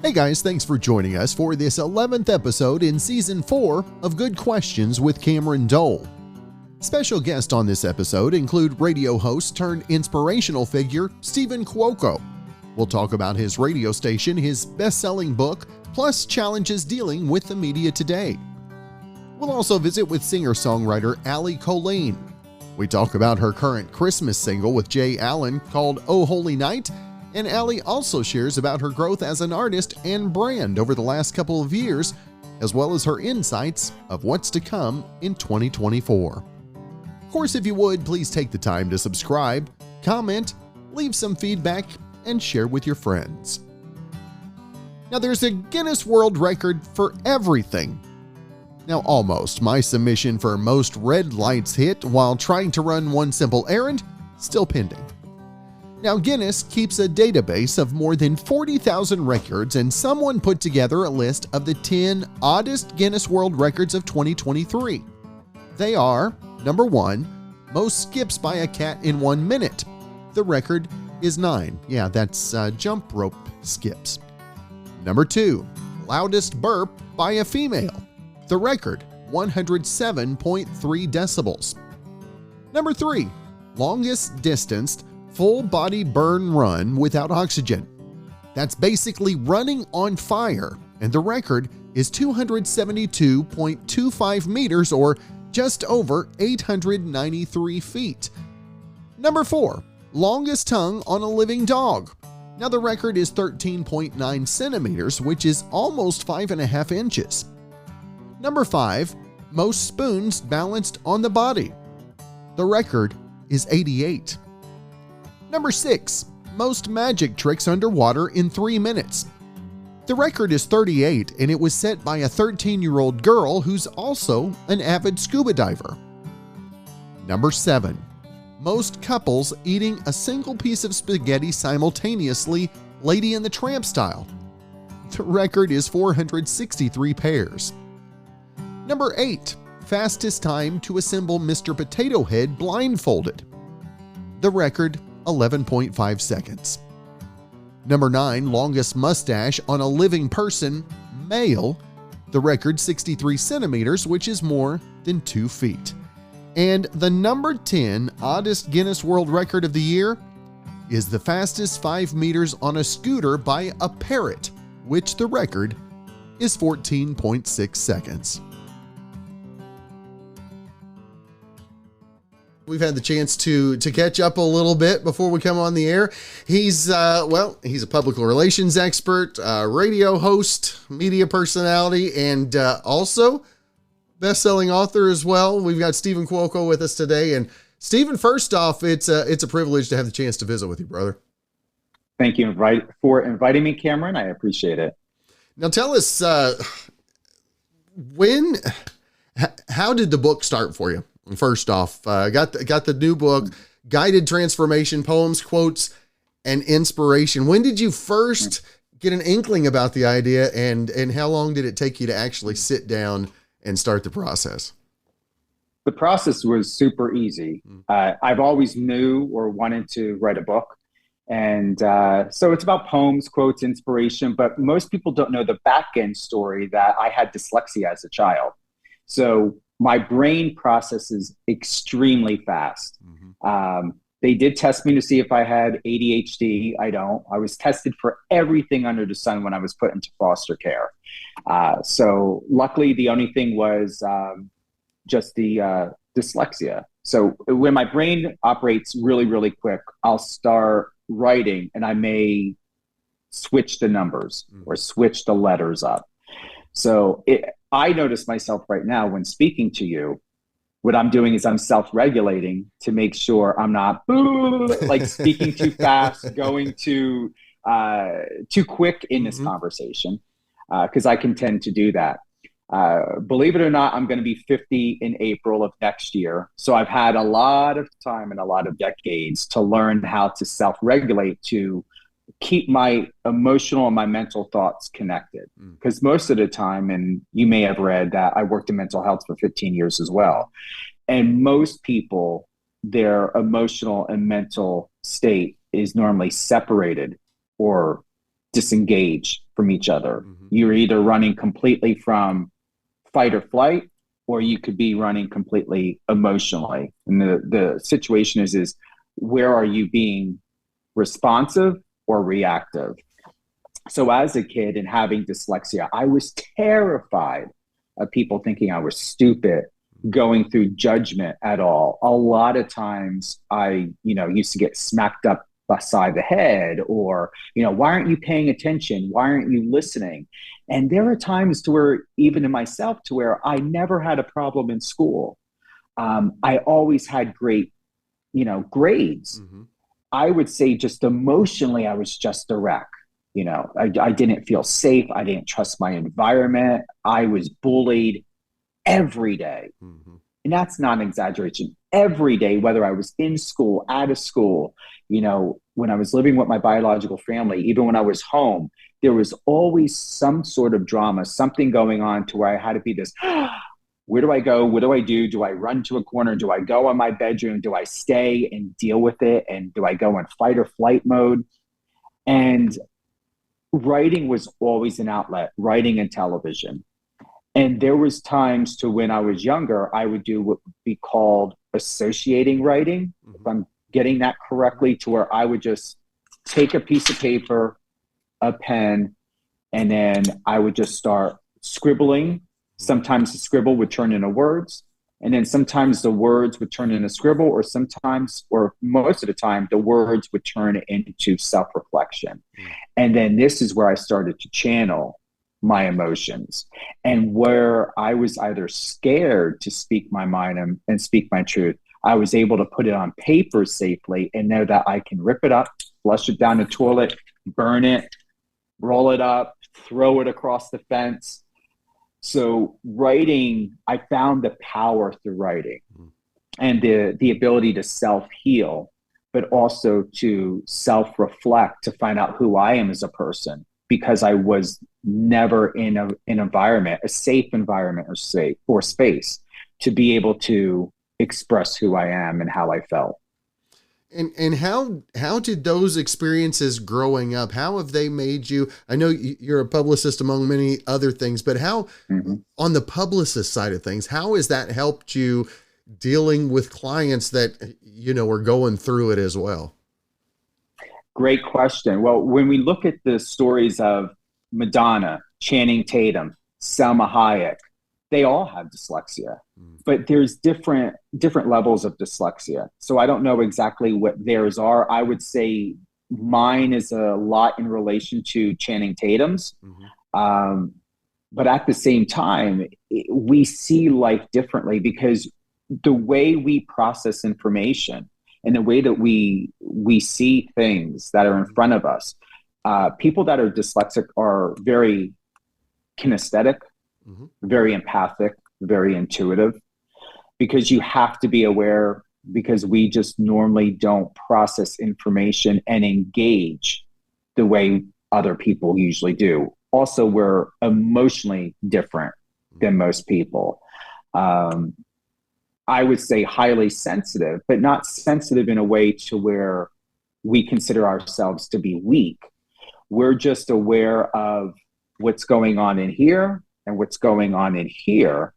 Hey guys, thanks for joining us for this 11th episode in Season 4 of Good Questions with Cameron Dole. Special guests on this episode include radio host turned inspirational figure Steven Cuoco. We'll talk about his radio station, his best-selling book, plus challenges dealing with the media today. We'll also visit with singer-songwriter Allie Colleen. We talk about her current Christmas single with Jay Allen called Oh Holy Night, and Allie also shares about her growth as an artist and brand over the last couple of years, as well as her insights of what's to come in 2024. Of course, if you would, please take the time to subscribe, comment, leave some feedback, and share with your friends. Now, there's a Guinness World Record for everything. Now, almost. My submission for most red lights hit while trying to run one simple errand, still pending. Now, Guinness keeps a database of more than 40,000 records, and someone put together a list of the 10 oddest Guinness World Records of 2023. They are, number 1, most skips by a cat in 1 minute. The record is 9. Yeah, that's jump rope skips. Number 2, loudest burp by a female. The record, 107.3 decibels. Number 3, longest distanced full body burn run without oxygen. That's basically running on fire, and the record is 272.25 meters or just over 893 feet. Number 4, longest tongue on a living dog. Now the record is 13.9 centimeters, which is almost 5.5 inches. Number 5, most spoons balanced on the body. The record is 88. Number 6, most magic tricks underwater in 3 minutes. The record is 38, and it was set by a 13-year-old girl who's also an avid scuba diver. Number 7, most couples eating a single piece of spaghetti simultaneously, Lady and the Tramp style. The record is 463 pairs. Number 8, fastest time to assemble Mr. Potato Head blindfolded. The record, 11.5 seconds. Number 9, longest mustache on a living person, male. The record, 63 centimeters, which is more than 2 feet. And the number 10 oddest Guinness World Record of the year is the fastest 5 meters on a scooter by a parrot, which the record is 14.6 seconds. We've had the chance to catch up a little bit before we come on the air. He's a public relations expert, radio host, media personality, and also best-selling author as well. We've got Steven Cuoco with us today. And Steven, first off, it's a privilege to have the chance to visit with you, brother. Thank you for inviting me, Cameron. I appreciate it. Now tell us, how did the book start for you? First off, got the new book, Guided Transformation, Poems, Quotes, and Inspiration. When did you first get an inkling about the idea, and how long did it take you to actually sit down and start the process? The process was super easy. I've always knew or wanted to write a book. And so it's about poems, quotes, inspiration, but most people don't know the back end story that I had dyslexia as a child. So my brain processes extremely fast. They did test me to see if I had ADHD. I don't. I was tested for everything under the sun when I was put into foster care. So luckily, the only thing was just the dyslexia. So when my brain operates really, really quick, I'll start writing and I may switch the numbers or switch the letters up. So I notice myself right now when speaking to you, what I'm doing is I'm self-regulating to make sure I'm not like speaking too fast, going too quick in this conversation, because I can tend to do that. Believe it or not, I'm going to be 50 in April of next year. So I've had a lot of time and a lot of decades to learn how to self-regulate, to keep my emotional and my mental thoughts connected. Because most of the time, and you may have read that I worked in mental health for 15 years as well. And most people, their emotional and mental state is normally separated or disengaged from each other. Mm-hmm. You're either running completely from fight or flight, or you could be running completely emotionally. And the situation is where are you being responsive or reactive? So as a kid and having dyslexia, I was terrified of people thinking I was stupid, going through judgment at all. A lot of times I, used to get smacked up beside the head, or, why aren't you paying attention? Why aren't you listening? And there are times to where, even in myself, to where I never had a problem in school. I always had great, grades. Mm-hmm. I would say just emotionally, I was just a wreck. I didn't feel safe. I didn't trust my environment. I was bullied every day. Mm-hmm. And that's not an exaggeration. Every day, whether I was in school, out of school, when I was living with my biological family, even when I was home, there was always some sort of drama, something going on to where I had to be this, where do I go? What do I do? Do I run to a corner? Do I go in my bedroom? Do I stay and deal with it? And do I go in fight or flight mode? And writing was always an outlet, writing and television. And there was times to when I was younger, I would do what would be called associating writing, Mm-hmm. if I'm getting that correctly, to where I would just take a piece of paper, a pen, and then I would just start scribbling. Sometimes the scribble would turn into words, and then sometimes the words would turn into scribble, or sometimes, or most of the time, the words would turn into self-reflection. Mm-hmm. And then this is where I started to channel my emotions, and where I was either scared to speak my mind and speak my truth, I was able to put it on paper safely and know that I can rip it up, flush it down the toilet, burn it, roll it up, throw it across the fence. So writing, I found the power through writing and the ability to self-heal, but also to self-reflect, to find out who I am as a person, because I was never in an environment, a safe environment or space to be able to express who I am and how I felt. And how did those experiences growing up, how have they made you? I know you're a publicist among many other things, but how, on the publicist side of things, how has that helped you dealing with clients that, are going through it as well? Great question. Well, when we look at the stories of Madonna, Channing Tatum, Selma Hayek, they all have dyslexia, but there's different levels of dyslexia. So I don't know exactly what theirs are. I would say mine is a lot in relation to Channing Tatum's. But at the same time, we see life differently, because the way we process information and the way that we see things that are in front of us, people that are dyslexic are very kinesthetic, very empathic, very intuitive, because you have to be aware, because we just normally don't process information and engage the way other people usually do. Also, we're emotionally different than most people. I would say highly sensitive, but not sensitive in a way to where we consider ourselves to be weak. We're just aware of what's going on in here and what's going on in here.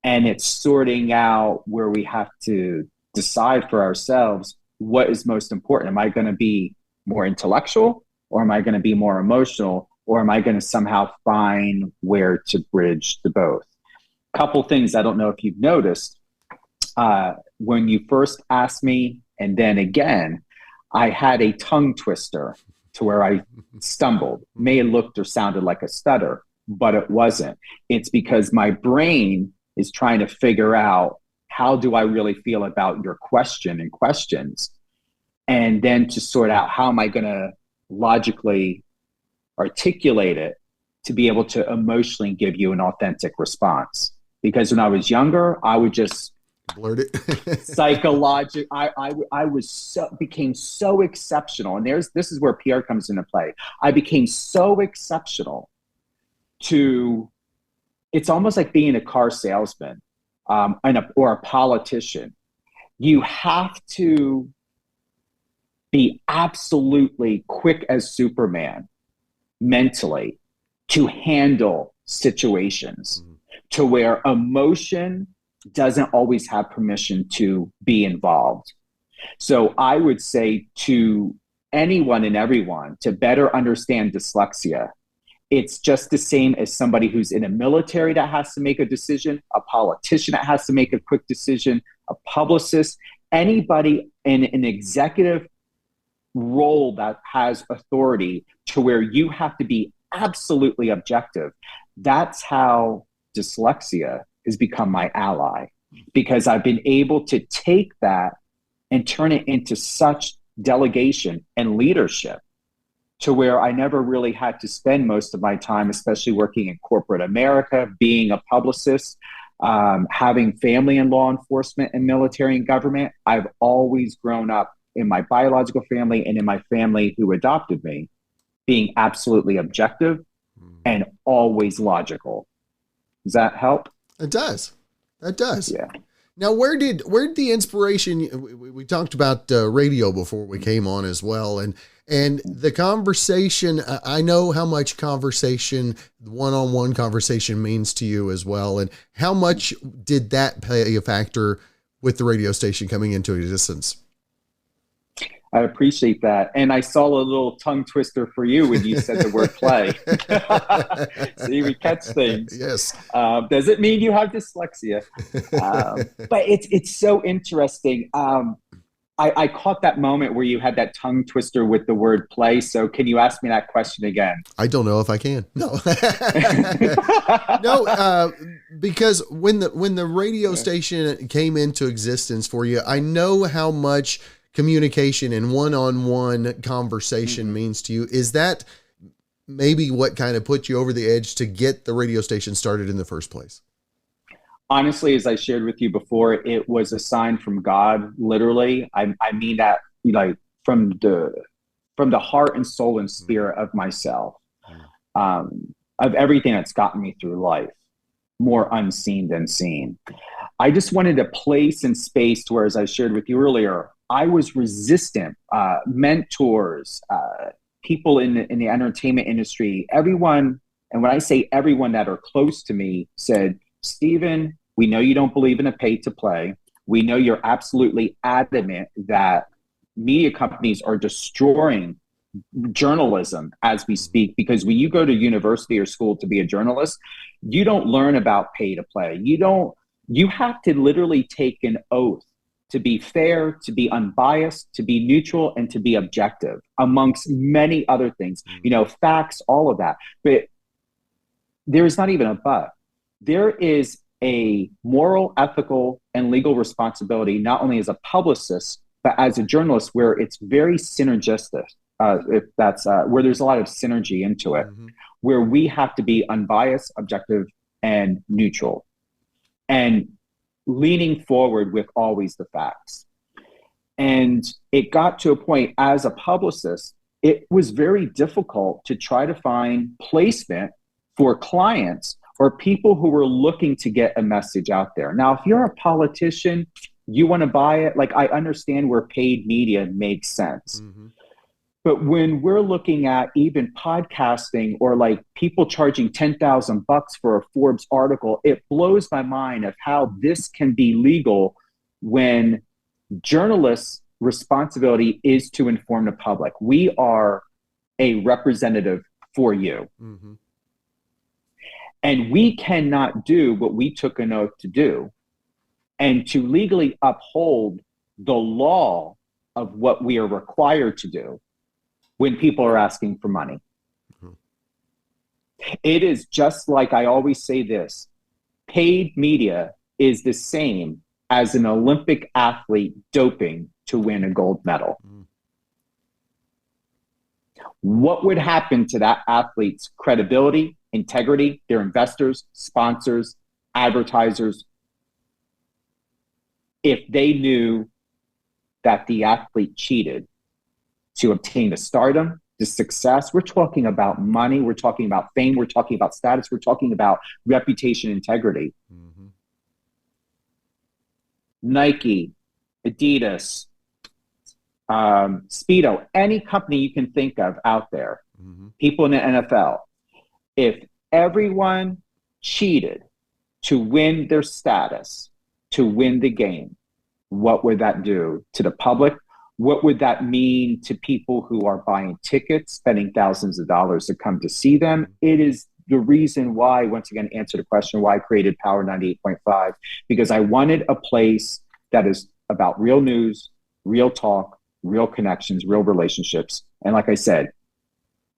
And it's sorting out where we have to decide for ourselves what is most important. Am I going to be more intellectual, or am I going to be more emotional, or am I going to somehow find where to bridge the both? Couple things I don't know if you've noticed. When you first asked me, and then again, I had a tongue twister to where I stumbled. May have looked or sounded like a stutter, but it wasn't. It's because my brain is trying to figure out, how do I really feel about your question and questions? And then to sort out, how am I going to logically articulate it to be able to emotionally give you an authentic response? Because when I was younger, I would just blurt it. Psychological. I became so exceptional, and this is where PR comes into play. I became so exceptional it's almost like being a car salesman, or a politician. You have to be absolutely quick as Superman mentally to handle situations to where emotion doesn't always have permission to be involved. So I would say to anyone and everyone to better understand dyslexia, it's just the same as somebody who's in a military that has to make a decision, a politician that has to make a quick decision, a publicist, anybody in an executive role that has authority to where you have to be absolutely objective. That's how dyslexia has become my ally, because I've been able to take that and turn it into such delegation and leadership to where I never really had to spend most of my time, especially working in corporate America, being a publicist, having family in law enforcement and military and government. I've always grown up in my biological family and in my family who adopted me, being absolutely objective and always logical. Does that help? It does. That does. Yeah. Now, where did the inspiration? We talked about radio before we came on as well, and the conversation. I know how much conversation, one-on-one conversation, means to you as well, and how much did that play a factor with the radio station coming into existence? I appreciate that. And I saw a little tongue twister for you when you said the word play. See, we catch things. Yes. Does it mean you have dyslexia? But it's so interesting. I caught that moment where you had that tongue twister with the word play. So can you ask me that question again? I don't know if I can. No. No, because when the radio station came into existence for you, I know how much communication and one-on-one conversation means to you. Is that maybe what kind of put you over the edge to get the radio station started in the first place? Honestly, as I shared with you before, it was a sign from God, literally. I mean that, like, from the heart and soul and spirit of myself, of everything that's gotten me through life, more unseen than seen. I just wanted a place and space to where, as I shared with you earlier, I was resistant, mentors, people in the entertainment industry, everyone. And when I say everyone that are close to me said, Steven, we know you don't believe in a pay to play. We know you're absolutely adamant that media companies are destroying journalism as we speak, because when you go to university or school to be a journalist, you don't learn about pay to play. You have to literally take an oath to be fair, to be unbiased, to be neutral, and to be objective, amongst many other things, facts, all of that. But there is not even a but. There is a moral, ethical, and legal responsibility, not only as a publicist, but as a journalist, where it's very synergistic, if that's where there's a lot of synergy into it, where we have to be unbiased, objective, and neutral. And leaning forward with always the facts. And it got to a point as a publicist, it was very difficult to try to find placement for clients or people who were looking to get a message out there. Now, if you're a politician, you want to buy it, like, I understand where paid media makes sense. But when we're looking at even podcasting or like people charging $10,000 for a Forbes article, it blows my mind of how this can be legal when journalists' responsibility is to inform the public. We are a representative for you. And we cannot do what we took an oath to do, and to legally uphold the law of what we are required to do when people are asking for money. It is just like, I always say this, paid media is the same as an Olympic athlete doping to win a gold medal. What would happen to that athlete's credibility, integrity, their investors, sponsors, advertisers, if they knew that the athlete cheated to obtain the stardom, the success? We're talking about money. We're talking about fame. We're talking about status. We're talking about reputation, integrity. Nike, Adidas, Speedo, any company you can think of out there, people in the NFL, if everyone cheated to win their status, to win the game, what would that do to the public? What would that mean to people who are buying tickets, spending thousands of dollars to come to see them? It is the reason why, once again, answer the question why I created Power 98.5, because I wanted a place that is about real news, real talk, real connections, real relationships. And like I said,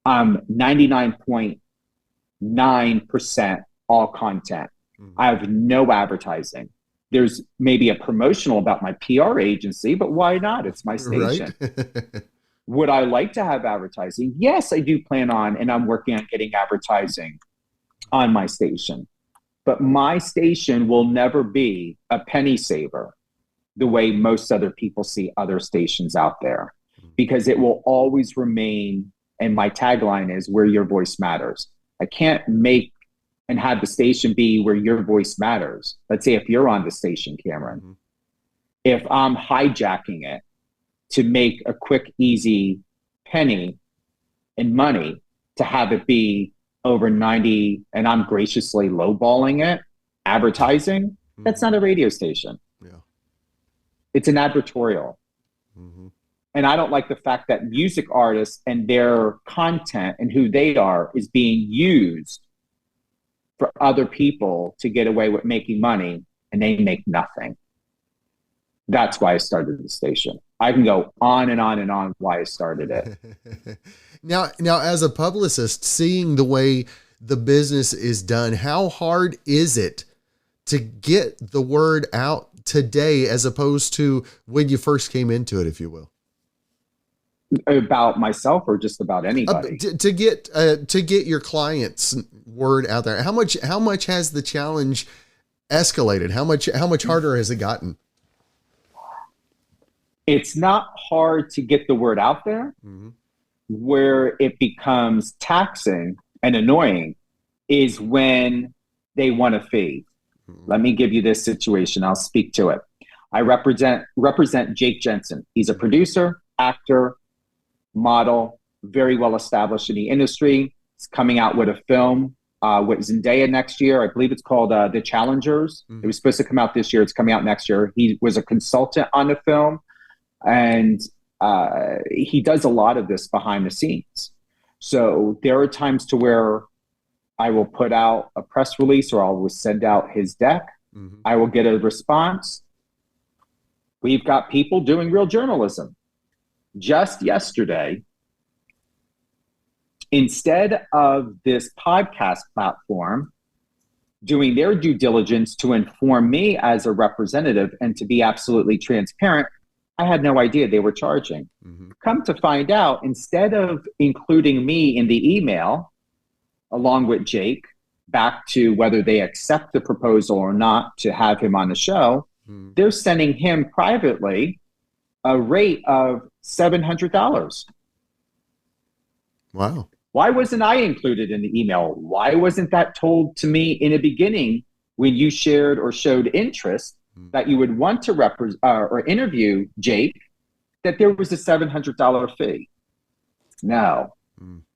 I'm 99.9% all content. I have no advertising. There's maybe a promotional about my PR agency, but why not? It's my station. Right? Would I like to have advertising? Yes, I do plan on, and I'm working on getting advertising on my station. But my station will never be a penny saver the way most other people see other stations out there, because it will always remain, and my tagline is where your voice matters. I can't make and have the station be where your voice matters. Let's say if you're on the station, Cameron, if I'm hijacking it to make a quick, easy penny in money to have it be over 90, and I'm graciously lowballing it, advertising, that's not a radio station. Yeah. It's an advertorial. And I don't like the fact that music artists and their content and who they are is being used for other people to get away with making money, and they make nothing. That's why I started the station. I can go on and on and on why I started it. Now, as a publicist, seeing the way the business is done, how hard is it to get the word out today as opposed to when you first came into it, if you will? About myself or just about anybody? To get your clients' word out there. How much has the challenge escalated? How much harder has it gotten? It's not hard to get the word out there. Where it becomes taxing and annoying is when they want a fee. Let me give you this situation. I'll speak to it. I represent Jake Jensen. He's a producer, actor, model, very well established in the industry. He's coming out with a film with Zendaya next year. I believe it's called The Challengers. It was supposed to come out this year. It's coming out next year. He was a consultant on the film, and he does a lot of this behind the scenes. So there are times to where I will put out a press release or I will send out his deck. I will get a response. We've got people doing real journalism. Just yesterday, instead of this podcast platform doing their due diligence to inform me as a representative and to be absolutely transparent, I had no idea they were charging. Come to find out, instead of including me in the email, along with Jake, back to whether they accept the proposal or not to have him on the show, they're sending him privately a rate of $700. Wow. Why wasn't I included in the email? Why wasn't that told to me in the beginning when you shared or showed interest that you would want to or interview Jake, that there was a $700 fee? No.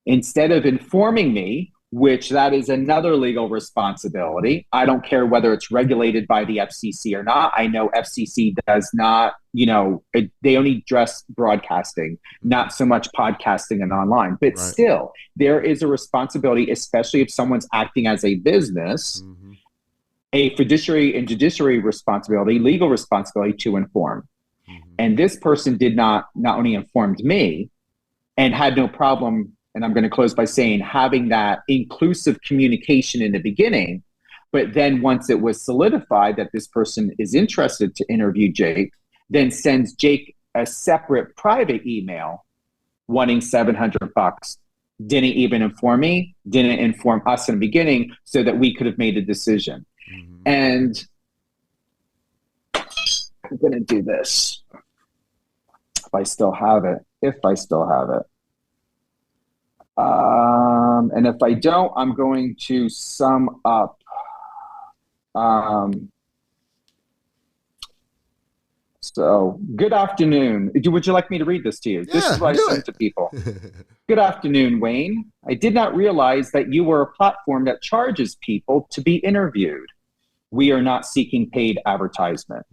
Instead of informing me, which that is another legal responsibility. I don't care whether it's regulated by the FCC or not. I know FCC does not, they only address broadcasting, not so much podcasting and online. But still, there is a responsibility, especially if someone's acting as a business, a fiduciary and judiciary responsibility, legal responsibility to inform. And this person did not only informed me and had no problem, and I'm going to close by saying having that inclusive communication in the beginning, but then once it was solidified that this person is interested to interview Jake, then sends Jake a separate private email wanting $700. Didn't even inform me, didn't inform us in the beginning so that we could have made a decision. And I'm going to do this. If I still have it. And if I don't, I'm going to sum up. So, good afternoon. Would you like me to read this to you? This is what I send to people. Good afternoon, Wayne. I did not realize that you were a platform that charges people to be interviewed. We are not seeking paid advertisement.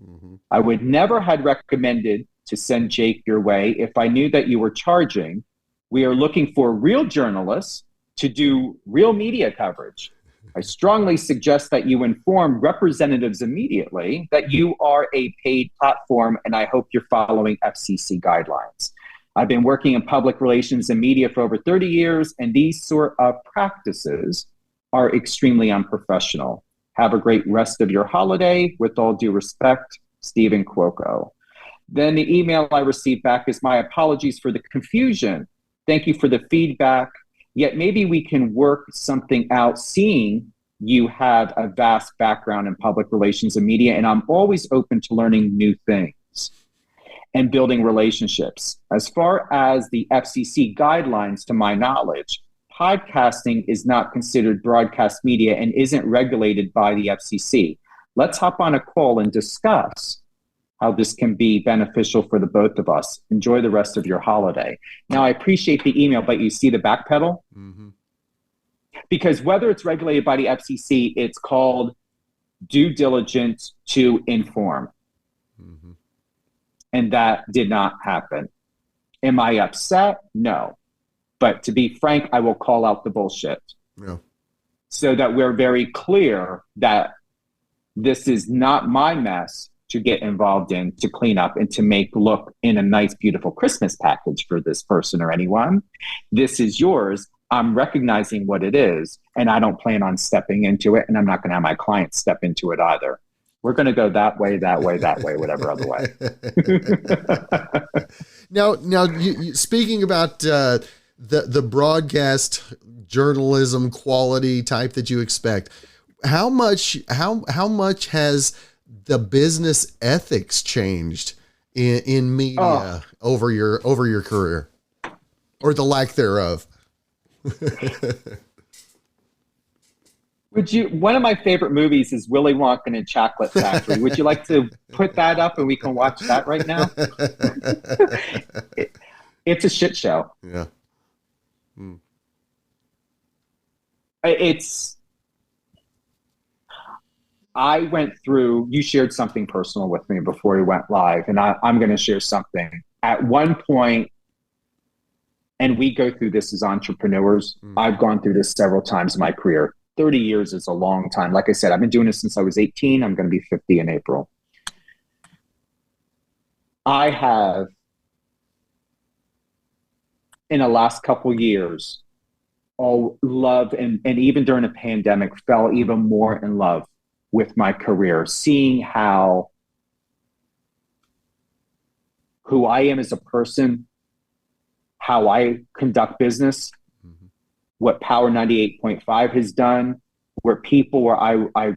I would never had recommended to send Jake your way if I knew that you were charging. We are looking for real journalists to do real media coverage. I strongly suggest that you inform representatives immediately that you are a paid platform, and I hope you're following FCC guidelines. I've been working in public relations and media for over 30 years, and these sort of practices are extremely unprofessional. Have a great rest of your holiday. With all due respect, Steven Cuoco. Then the email I received back is, my apologies for the confusion. Thank you for the feedback. Yet maybe we can work something out, seeing you have a vast background in public relations and media, and I'm always open to learning new things and building relationships. As far as the FCC guidelines, to my knowledge, podcasting is not considered broadcast media and isn't regulated by the FCC. Let's hop on a call and discuss how this can be beneficial for the both of us. Enjoy the rest of your holiday. Now, I appreciate the email, but you see the backpedal? Because whether it's regulated by the FCC, it's called due diligence to inform. And that did not happen. Am I upset? No. But to be frank, I will call out the bullshit. So that we're very clear that this is not my mess to get involved in, to clean up, and to make look in a nice, beautiful Christmas package for this person or anyone. This is yours. I'm recognizing what it is, and I don't plan on stepping into it, and I'm not going to have my clients step into it either. We're going to go that way, whatever other way. Now, you speaking about the broadcast journalism quality type that you expect, how much has the business ethics changed in media over your career, or the lack thereof? One of my favorite movies is Willy Wonka and the Chocolate Factory. Would you like to put that up and we can watch that right now? It's a shit show. Yeah. I went through, you shared something personal with me before we went live, and I'm going to share something. At one point, and we go through this as entrepreneurs, I've gone through this several times in my career. 30 years is a long time. Like I said, I've been doing this since I was 18. I'm going to be 50 in April. I have, in the last couple of years, love, and even during the pandemic, fell even more in love with my career, seeing who I am as a person, how I conduct business, what Power 98.5 has done, where I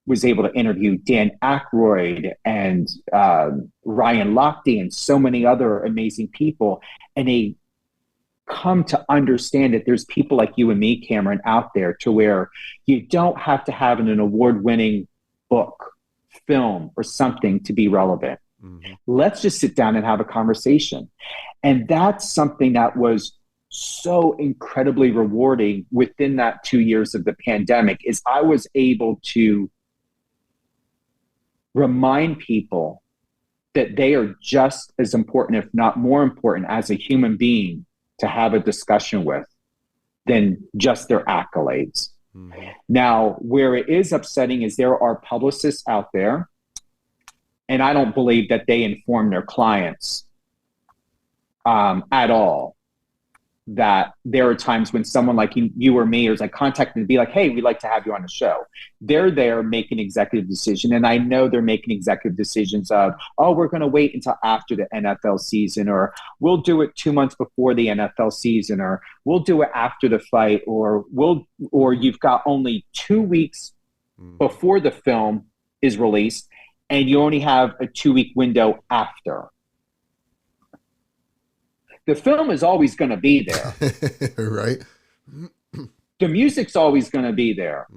was able to interview Dan Aykroyd and Ryan Lochte and so many other amazing people, and they come to understand that there's people like you and me, Cameron, out there, to where you don't have to have an award-winning book, film, or something to be relevant. Let's just sit down and have a conversation. And that's something that was so incredibly rewarding within that 2 years of the pandemic, is I was able to remind people that they are just as important, if not more important, as a human being to have a discussion with than just their accolades. Now, where it is upsetting is there are publicists out there, and I don't believe that they inform their clients at all, that there are times when someone like you or me is like contacting to be like, hey, we'd like to have you on the show. They're there making executive decision. And I know they're making executive decisions of, oh, we're going to wait until after the NFL season, or we'll do it 2 months before the NFL season, or we'll do it after the fight, or you've got only 2 weeks before the film is released, and you only have a 2-week window after. The film is always going to be there. Right. The music's always going to be there.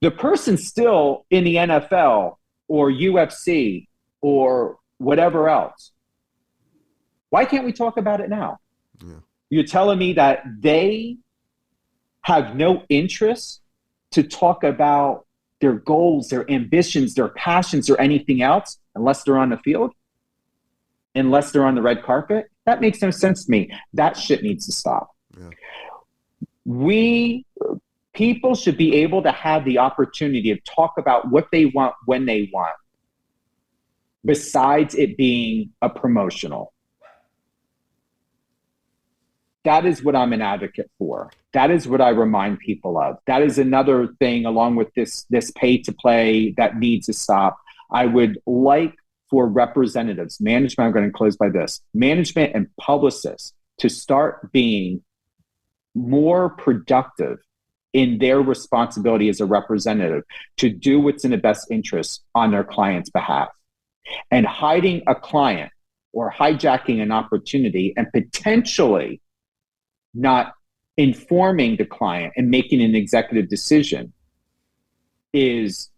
The person's still in the NFL or UFC or whatever else. Why can't we talk about it now? Yeah. You're telling me that they have no interest to talk about their goals, their ambitions, their passions, or anything else unless they're on the field, unless they're on the red carpet? That makes no sense to me. That shit needs to stop. Yeah. People should be able to have the opportunity to talk about what they want when they want, besides it being a promotional. That is what I'm an advocate for. That is what I remind people of. That is another thing along with this pay to play that needs to stop. I would like for representatives, management, I'm going to close by this, management and publicists to start being more productive in their responsibility as a representative to do what's in the best interest on their client's behalf. And hiding a client or hijacking an opportunity and potentially not informing the client and making an executive decision is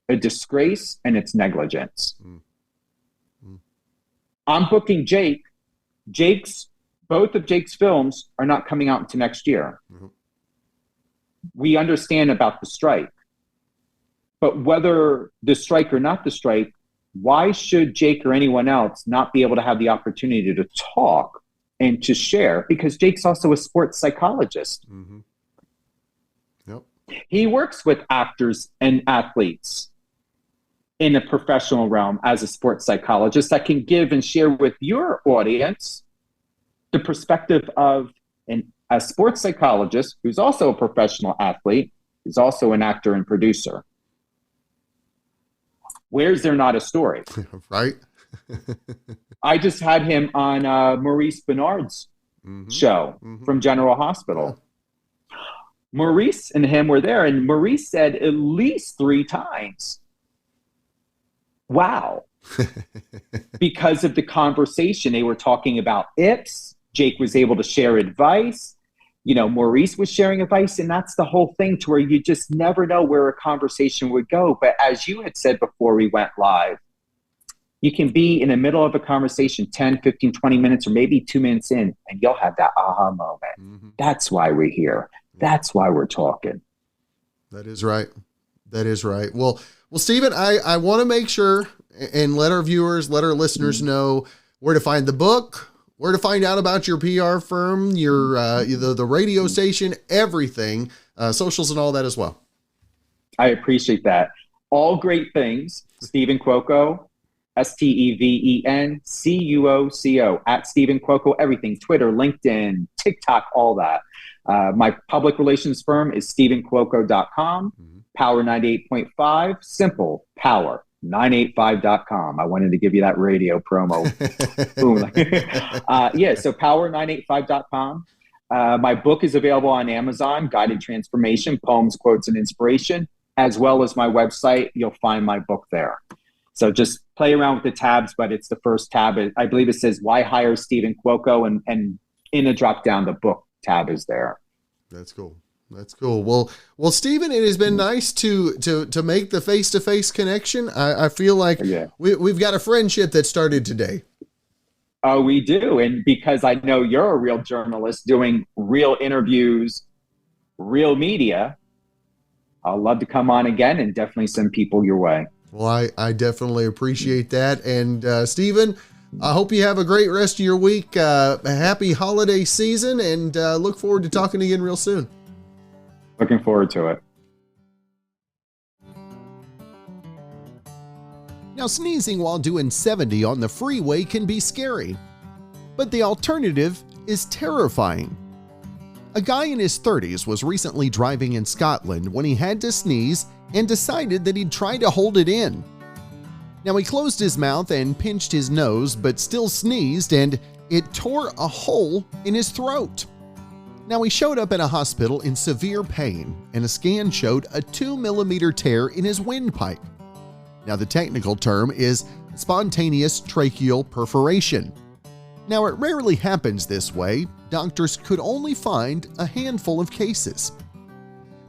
a disgrace, and it's negligence. I'm booking Jake. Both of Jake's films are not coming out until next year. We understand about the strike, but whether the strike or not the strike, why should Jake or anyone else not be able to have the opportunity to talk and to share? Because Jake's also a sports psychologist. Yep. He works with actors and athletes in a professional realm as a sports psychologist that can give and share with your audience the perspective of a sports psychologist who's also a professional athlete, who's also an actor and producer. Where's there not a story? Right. I just had him on Maurice Bernard's show from General Hospital. Maurice and him were there, and Maurice said at least 3 times, wow, because of the conversation. They were talking about IPS. Jake was able to share advice. Maurice was sharing advice, and that's the whole thing, to where you just never know where a conversation would go. But as you had said before we went live, you can be in the middle of a conversation 10, 15, 20 minutes, or maybe 2 minutes in, and you'll have that aha moment. That's why we're here. That's why we're talking. That is right. That is right. Well, Steven, I want to make sure and let our viewers, let our listeners know where to find the book, where to find out about your PR firm, your the radio station, everything, socials and all that as well. I appreciate that. All great things. Steven Cuoco, StevenCuoco, at Steven Cuoco, everything, Twitter, LinkedIn, TikTok, all that. My public relations firm is stevencuoco.com, Power 98.5, simple, power985.com. I wanted to give you that radio promo. Boom. So power985.com. My book is available on Amazon, Guided Transformation, Poems, Quotes, and Inspiration, as well as my website. You'll find my book there. So just play around with the tabs, but it's the first tab. I believe it says, Why Hire Steven Cuoco? And in a drop down, the book tab is there. That's cool. That's cool. Well, Steven, it has been nice to make the face-to-face connection. I feel like we've got a friendship that started today. Oh, we do. And because I know you're a real journalist doing real interviews, real media, I'll love to come on again and definitely send people your way. Well, I definitely appreciate that. And Steven, I hope you have a great rest of your week. A happy holiday season, and look forward to talking again real soon. Looking forward to it. Now, sneezing while doing 70 on the freeway can be scary, but the alternative is terrifying. A guy in his 30s was recently driving in Scotland when he had to sneeze and decided that he'd try to hold it in. Now, he closed his mouth and pinched his nose, but still sneezed, and it tore a hole in his throat. Now, he showed up at a hospital in severe pain, and a scan showed a 2mm tear in his windpipe. Now, the technical term is spontaneous tracheal perforation. Now, it rarely happens this way. Doctors could only find a handful of cases.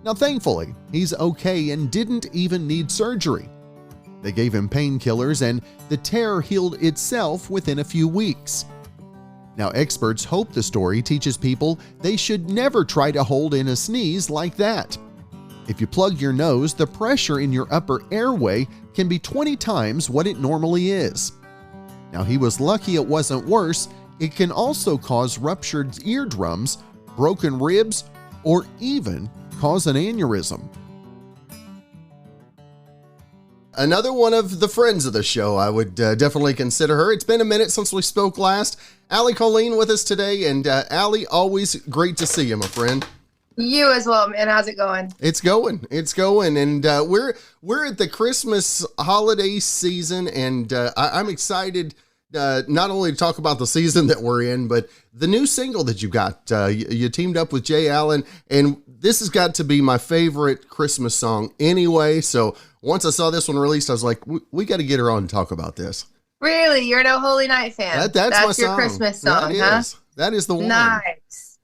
Now, thankfully, he's okay and didn't even need surgery. They gave him painkillers, and the tear healed itself within a few weeks. Now, experts hope the story teaches people they should never try to hold in a sneeze like that. If you plug your nose, the pressure in your upper airway can be 20 times what it normally is. Now, he was lucky it wasn't worse. It can also cause ruptured eardrums, broken ribs, or even cause an aneurysm. Another one of the friends of the show, I would definitely consider her. It's been a minute since we spoke last. Allie Colleen with us today, and Allie, always great to see you, my friend. You as well, man. How's it going? It's going, and we're at the Christmas holiday season, and I'm excited not only to talk about the season that we're in, but the new single that you got. You teamed up with Jay Allen, and this has got to be my favorite Christmas song anyway. So once I saw this one released, I was like, we got to get her on and talk about this. Really? You're no Holy Night fan? That's my your song. Christmas song, huh? That is the one. Nice.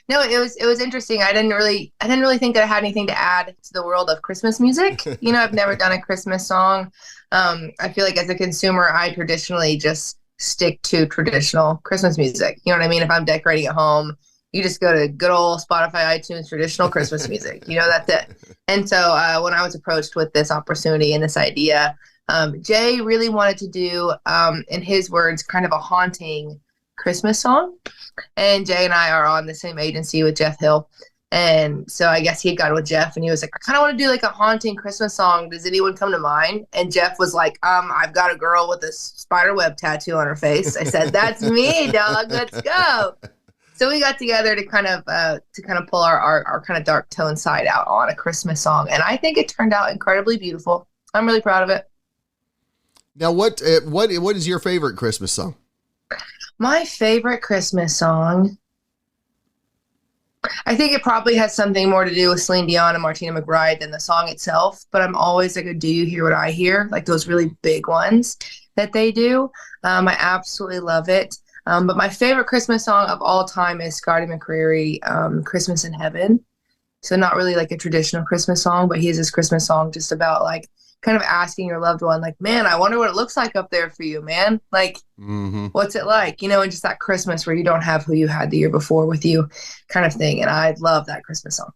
No, it was interesting. I didn't really think that I had anything to add to the world of Christmas music. I've never done a Christmas song. I feel like as a consumer, I traditionally just stick to traditional Christmas music. You know what I mean? If I'm decorating at home, you just go to good old Spotify, iTunes, traditional Christmas music. That's it. And so when I was approached with this opportunity and this idea, Jay really wanted to do, in his words, kind of a haunting Christmas song. And Jay and I are on the same agency with Jeff Hill. And so I guess he had got with Jeff and he was like, I kind of want to do like a haunting Christmas song. Does anyone come to mind? And Jeff was like, I've got a girl with a spider web tattoo on her face. I said, that's me, dog. Let's go. So we got together to kind of pull our kind of dark tone side out on a Christmas song. And I think it turned out incredibly beautiful. I'm really proud of it. Now, what is your favorite Christmas song? My favorite Christmas song, I think it probably has something more to do with Celine Dion and Martina McBride than the song itself, but I'm always like, do you hear what I hear? Like those really big ones that they do. I absolutely love it. But my favorite Christmas song of all time is Scotty McCreery, Christmas in Heaven. So not really like a traditional Christmas song, but he has this Christmas song just about like kind of asking your loved one, like, man, I wonder what it looks like up there for you, man. Like, what's it like? And just that Christmas where you don't have who you had the year before with you kind of thing. And I love that Christmas song.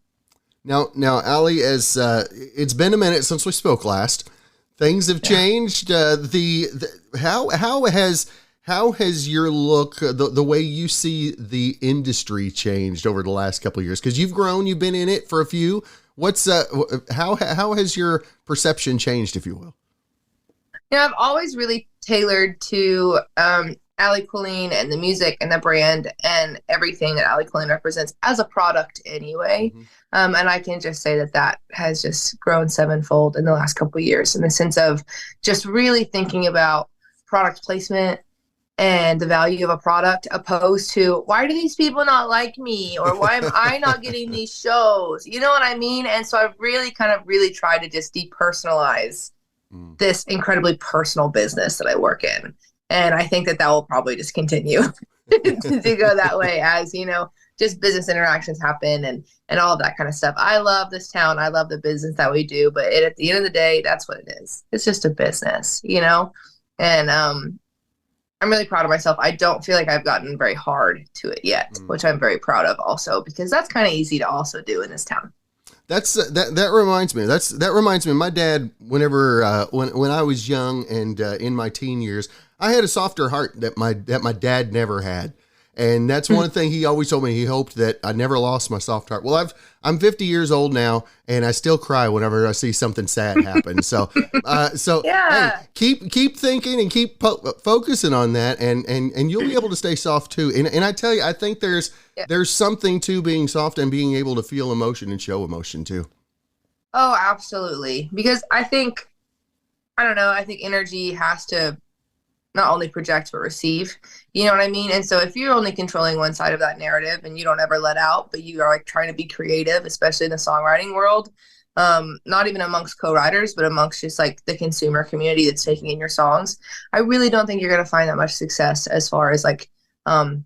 Now, Allie, as it's been a minute since we spoke last, things have changed. How has your look, the way you see the industry changed over the last couple of years? Because you've grown, you've been in it for a few. How has your perception changed, if you will? I've always really tailored to Allie Colleen and the music and the brand and everything that Allie Colleen represents as a product anyway. And I can just say that has just grown sevenfold in the last couple of years in the sense of just really thinking about product placement and the value of a product opposed to why do these people not like me or why am I not getting these shows? You know what I mean? And so I've really tried to just depersonalize this incredibly personal business that I work in. And I think that will probably just continue to go that way as, just business interactions happen and all of that kind of stuff. I love this town. I love the business that we do, but at the end of the day, that's what it is. It's just a business, and, I'm really proud of myself. I don't feel like I've gotten very hard to it yet, which I'm very proud of also, because that's kind of easy to also do in this town. That reminds me. That reminds me. My dad, whenever when I was young and in my teen years, I had a softer heart that my dad never had. And that's one thing he always told me. He hoped that I never lost my soft heart. Well, I'm 50 years old now, and I still cry whenever I see something sad happen. So hey, keep thinking and keep focusing on that, and you'll be able to stay soft too. And I tell you, I think there's something to being soft and being able to feel emotion and show emotion too. Oh, absolutely. Because I think energy has to not only project but receive, you know what I mean? And so if you're only controlling one side of that narrative and you don't ever let out, but you are like trying to be creative, especially in the songwriting world, not even amongst co-writers, but amongst just like the consumer community that's taking in your songs, I really don't think you're going to find that much success as far as like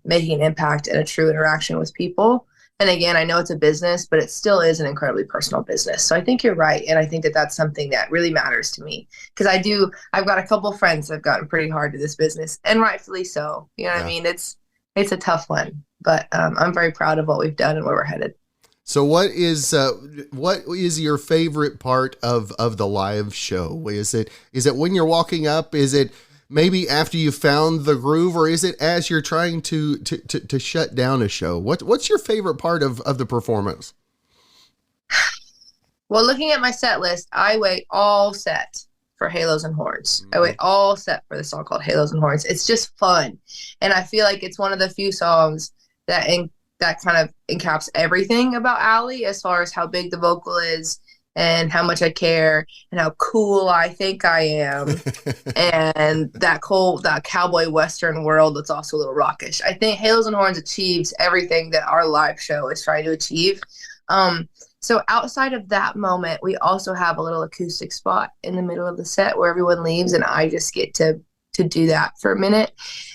making an impact and a true interaction with people. And again, I know it's a business, but it still is an incredibly personal business. So I think you're right. And I think that that's something that really matters to me, because I've got a couple of friends that have gotten pretty hard to this business, and rightfully so. You know what I mean? It's a tough one, but I'm very proud of what we've done and where we're headed. So what is your favorite part of the live show? Is it when you're walking up? Is it maybe after you found the groove, or is it as you're trying to shut down a show? What's your favorite part of the performance? Well, looking at my set list, I wait all set for Halos and Horns. I wait all set for the song called Halos and Horns. It's just fun. And I feel like it's one of the few songs that kind of encaps everything about Allie, as far as how big the vocal is and how much I care and how cool I think I am. And that cowboy Western world that's also a little rockish. I think Halos and Horns achieves everything that our live show is trying to achieve. So outside of that moment, we also have a little acoustic spot in the middle of the set where everyone leaves, and I just get to do that for a minute.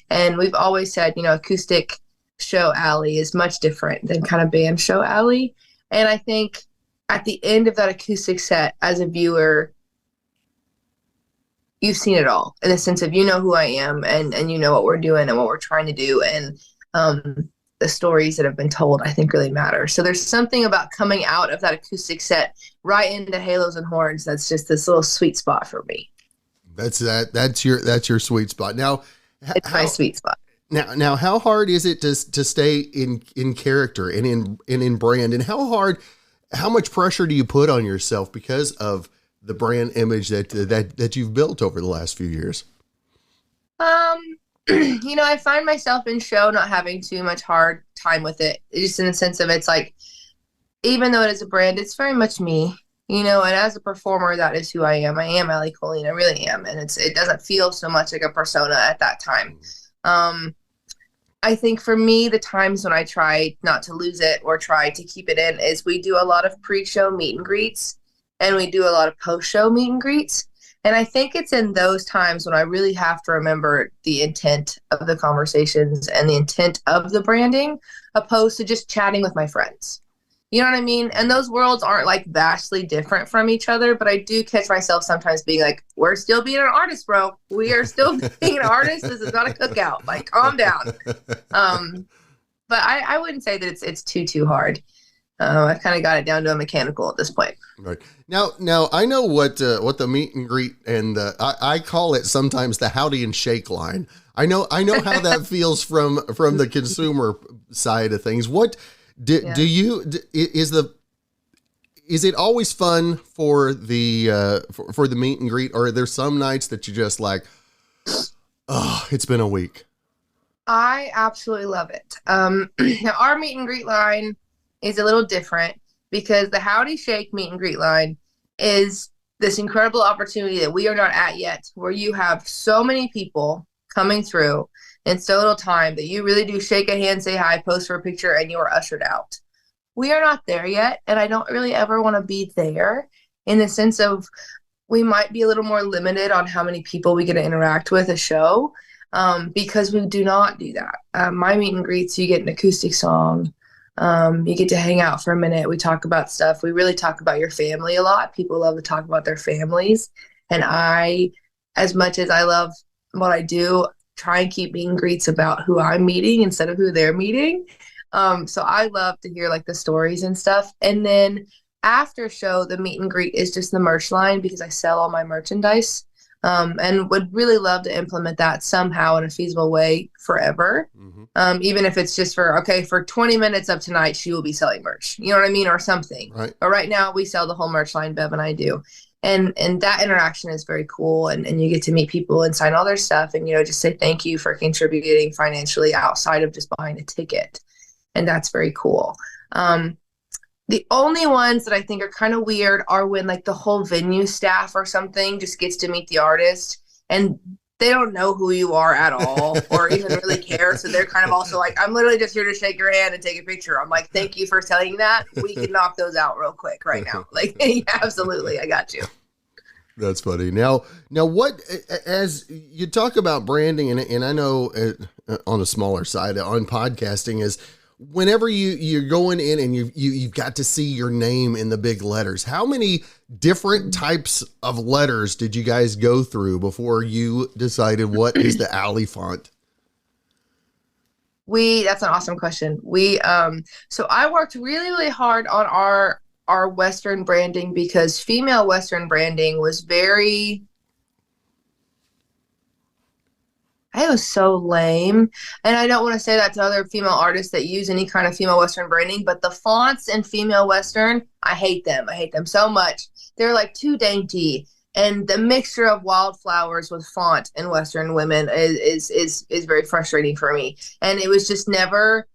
And we've always said, acoustic show Allie is much different than kind of band show Allie. And I think at the end of that acoustic set, as a viewer, you've seen it all, in the sense of who I am, and you know what we're doing and what we're trying to do, and the stories that have been told, I think, really matter. So there's something about coming out of that acoustic set right into Halos and Horns that's just this little sweet spot for me. That's your sweet spot. Now, it's my sweet spot. Now, how hard is it to stay in character and in brand, and how much pressure do you put on yourself because of the brand image that you've built over the last few years? I find myself in show not having too much hard time with it, just in the sense of, it's like, even though it is a brand, it's very much me, and as a performer, that is who I am. I am Allie Colleen. I really am. And it doesn't feel so much like a persona at that time. I think for me, the times when I try not to lose it or try to keep it in is we do a lot of pre-show meet and greets, and we do a lot of post-show meet and greets. And I think it's in those times when I really have to remember the intent of the conversations and the intent of the branding, opposed to just chatting with my friends. You know what I mean? And those worlds aren't like vastly different from each other, but I do catch myself sometimes being like, we're still being an artist, bro. We are still being an artist. This is not a cookout. Like, calm down. But I wouldn't say that it's too hard. I've kind of got it down to a mechanical at this point. Right. Now I know what the meet and greet, and I call it sometimes the howdy and shake line. I know how that feels from the consumer side of things. What is it always fun for the meet and greet, or are there some nights that you just like, oh, it's been a week? I absolutely love it. Now our meet and greet line is a little different, because the Howdy Shake meet and greet line is this incredible opportunity that we are not at yet, where you have so many people coming through in so little time that you really do shake a hand, say hi, pose for a picture, and you are ushered out. We are not there yet, and I don't really ever want to be there, in the sense of we might be a little more limited on how many people we get to interact with a show, because we do not do that. My meet and greets, you get an acoustic song. You get to hang out for a minute. We talk about stuff. We really talk about your family a lot. People love to talk about their families. And I, as much as I love what I do, try and keep meet and greets about who I'm meeting instead of who they're meeting. So I love to hear like the stories and stuff. And then after show, the meet and greet is just the merch line, because I sell all my merchandise. And would really love to implement that somehow in a feasible way forever. Mm-hmm. Even if it's just for 20 minutes of tonight, she will be selling merch, you know what I mean? Or something. Right. But right now we sell the whole merch line, Bev and I do. And that interaction is very cool. And you get to meet people and sign all their stuff and, just say thank you for contributing financially outside of just buying a ticket. And that's very cool. The only ones that I think are kind of weird are when like the whole venue staff or something just gets to meet the artist and they don't know who you are at all or even really care. So they're kind of also like, I'm literally just here to shake your hand and take a picture. I'm like, thank you for saying that. We can knock those out real quick right now. Like, yeah, absolutely. I got you. That's funny. Now what, as you talk about branding, and I know on a smaller side on podcasting, is whenever you're going in and you've got to see your name in the big letters, how many different types of letters did you guys go through before you decided what is the Allie font? That's an awesome question. So I worked really, really hard on our Western branding, because female Western branding was it was so lame. And I don't want to say that to other female artists that use any kind of female Western branding, but the fonts in female Western, I hate them. I hate them so much. They're like too dainty. And the mixture of wildflowers with font in Western women is very frustrating for me. And it was just never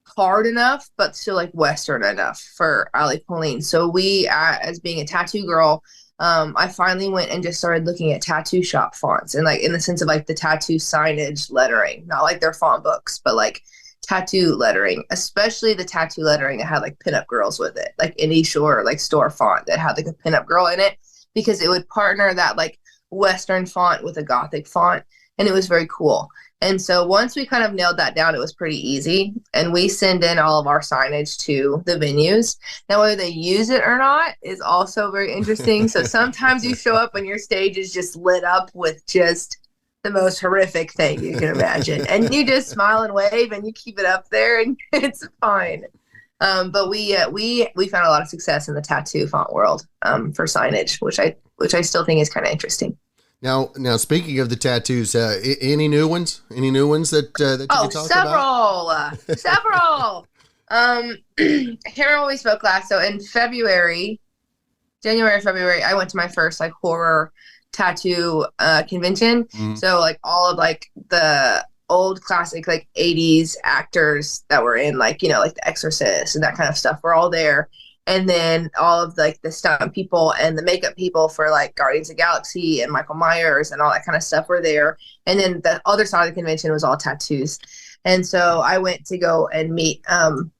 hard enough, but still like Western enough for Allie Colleen. So as being a tattoo girl, I finally went and just started looking at tattoo shop fonts, and like in the sense of like the tattoo signage lettering, not like their font books, but like tattoo lettering, especially the tattoo lettering that had like pinup girls with it, like any like store font that had like a pinup girl in it, because it would partner that like Western font with a Gothic font, and it was very cool. And so once we kind of nailed that down, it was pretty easy. And we send in all of our signage to the venues. Now, whether they use it or not is also very interesting. So sometimes you show up and your stage is just lit up with just the most horrific thing you can imagine. And you just smile and wave and you keep it up there and it's fine. But we found a lot of success in the tattoo font world for signage, which I still think is kind of interesting. Now, speaking of the tattoos, any new ones? Any new ones that you can talk about? Several. I can't remember when we spoke last. So in January, February, I went to my first like horror tattoo convention. Mm-hmm. So like all of like the old classic like 80s actors that were in like, like The Exorcist and that kind of stuff were all there. And then all of like the stunt people and the makeup people for like Guardians of the Galaxy and Michael Myers and all that kind of stuff were there. And then the other side of the convention was all tattoos. And so I went to go and meet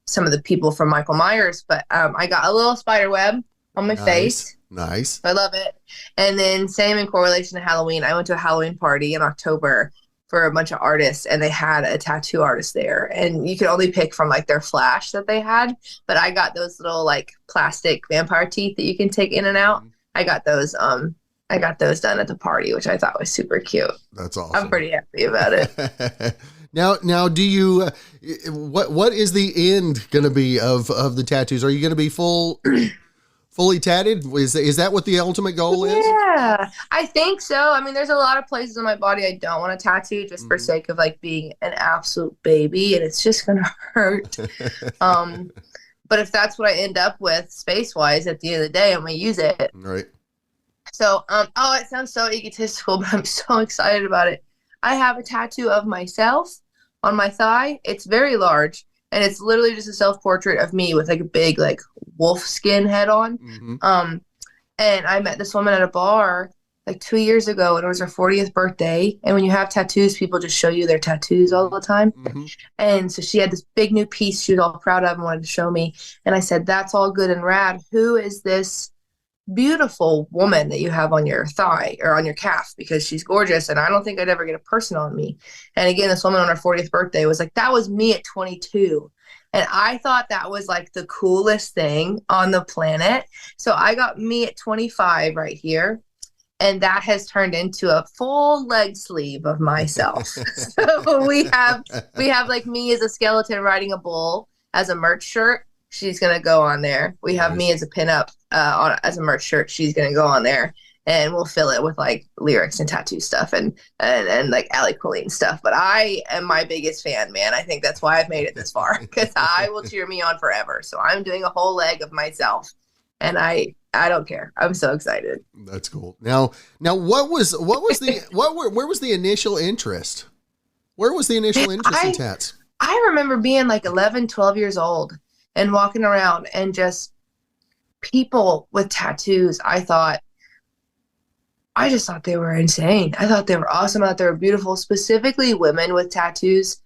some of the people from Michael Myers, but I got a little spider web on my face. Nice. I love it. And then same in correlation to Halloween. I went to a Halloween party in October for a bunch of artists, and they had a tattoo artist there, and you could only pick from like their flash that they had, but I got those little like plastic vampire teeth that you can take in and out. I got those done at the party, which I thought was super cute. That's awesome. I'm pretty happy about it. Now do you what is the end going to be of the tattoos? Are you going to be fully tatted? Is that what the ultimate goal is? Yeah, I think so. I mean, there's a lot of places on my body I don't want to tattoo just for sake of like being an absolute baby, and it's just gonna hurt. But if that's what I end up with space-wise at the end of the day, I'm gonna use it. Right. So, it sounds so egotistical, but I'm so excited about it. I have a tattoo of myself on my thigh. It's very large. And it's literally just a self-portrait of me with like a big like wolf skin head on. Mm-hmm. And I met this woman at a bar like 2 years ago, and it was her 40th birthday. And when you have tattoos, people just show you their tattoos all the time. Mm-hmm. And so she had this big new piece she was all proud of and wanted to show me. And I said, that's all good and rad. Who is this beautiful woman that you have on your thigh or on your calf? Because she's gorgeous, and I don't think I'd ever get a person on me. And again, this woman on her 40th birthday was like, that was me at 22. And I thought that was like the coolest thing on the planet. So I got me at 25 right here, and that has turned into a full leg sleeve of myself. So we have like me as a skeleton riding a bull as a merch shirt. She's going to go on there. We have me as a pinup as a merch shirt. She's going to go on there, and we'll fill it with like lyrics and tattoo stuff and like Allie Colleen stuff. But I am my biggest fan, man. I think that's why I've made it this far, because I will cheer me on forever. So I'm doing a whole leg of myself, and I don't care. I'm so excited. That's cool. Now where was the initial interest? Where was the initial interest in tats? I remember being like 11, 12 years old and walking around, and just people with tattoos. I just thought they were insane. I thought they were awesome. I thought they were beautiful, specifically women with tattoos.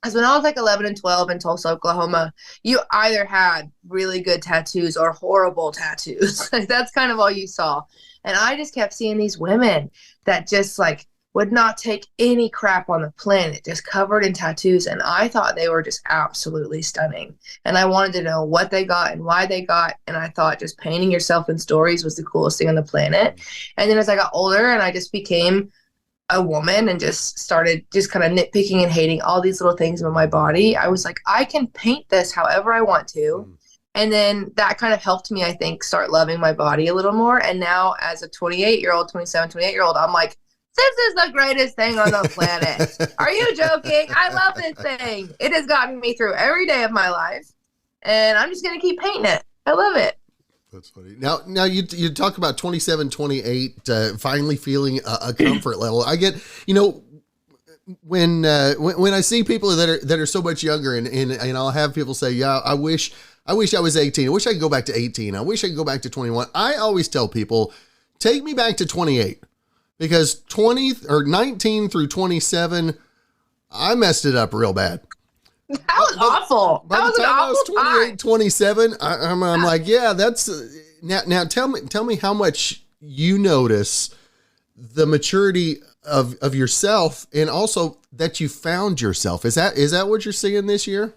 Because when I was like 11 and 12 in Tulsa, Oklahoma, you either had really good tattoos or horrible tattoos. Like, that's kind of all you saw. And I just kept seeing these women that just like would not take any crap on the planet, just covered in tattoos. And I thought they were just absolutely stunning. And I wanted to know what they got and why they got. And I thought just painting yourself in stories was the coolest thing on the planet. And then as I got older and I just became a woman and just started just kind of nitpicking and hating all these little things about my body, I was like, I can paint this however I want to. And then that kind of helped me, I think, start loving my body a little more. And now as a 28-year-old, 28-year-old, I'm like, this is the greatest thing on the planet. Are you joking? I love this thing. It has gotten me through every day of my life, and I'm just going to keep painting it. I love it. That's funny. Now you talk about 27, 28, finally feeling a comfort level. I get, when I see people that are so much younger, and I'll have people say, yeah, I wish I was 18. I wish I could go back to 18. I wish I could go back to 21. I always tell people, take me back to 28. Because 19 through 27, I messed it up real bad. That was awful. By the time I was 28, 27, I'm like, yeah, that's now tell me how much you notice the maturity of yourself, and also that you found yourself. Is that what you're seeing this year?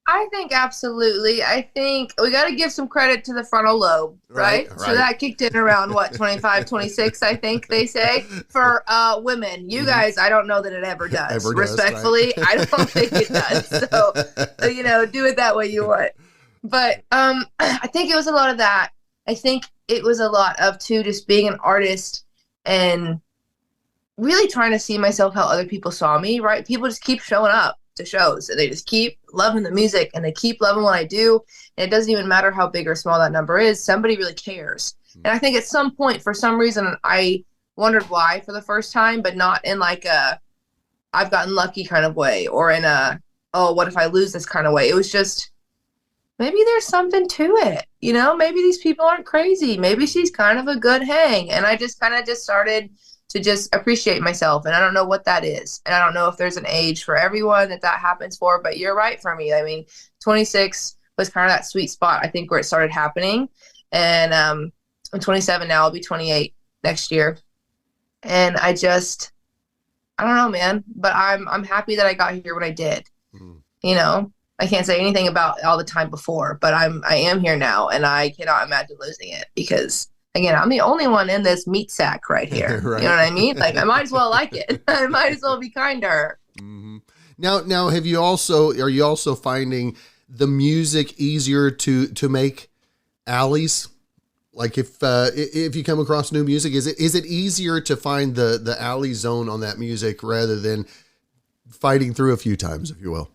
I think absolutely. I think we got to give some credit to the frontal lobe, right? So that kicked in around 25, 26, I think they say, for women. You guys, I don't know that it ever does. Respectfully, right? I don't think it does. So, do it that way you want. But I think it was a lot of that. I think it was a lot of, too, just being an artist and really trying to see myself how other people saw me, right? People just keep showing up to shows, and they just keep loving the music, and they keep loving what I do. And it doesn't even matter how big or small that number is. Somebody really cares. And I think at some point, for some reason, I wondered why for the first time, but not in like a I've gotten lucky kind of way, or in a, oh, what if I lose this kind of way. It was just, maybe there's something to it. Maybe these people aren't crazy. Maybe she's kind of a good hang. And I just kind of just started to just appreciate myself. And I don't know what that is. And I don't know if there's an age for everyone that happens for, but you're right for me. I mean, 26 was kind of that sweet spot, I think, where it started happening. And I'm 27 now. I'll be 28 next year. And I don't know, man, but I'm happy that I got here when I did. I can't say anything about all the time before, but I am here now, and I cannot imagine losing it because, again, I'm the only one in this meat sack right here. Right. You know what I mean? Like, I might as well like it. I might as well be kind to her. Mm-hmm. Now, are you also finding the music easier to make Allie's? Like, if you come across new music, is it easier to find the Allie zone on that music rather than fighting through a few times, if you will?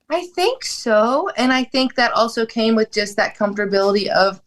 I think so. And I think that also came with just that comfortability of,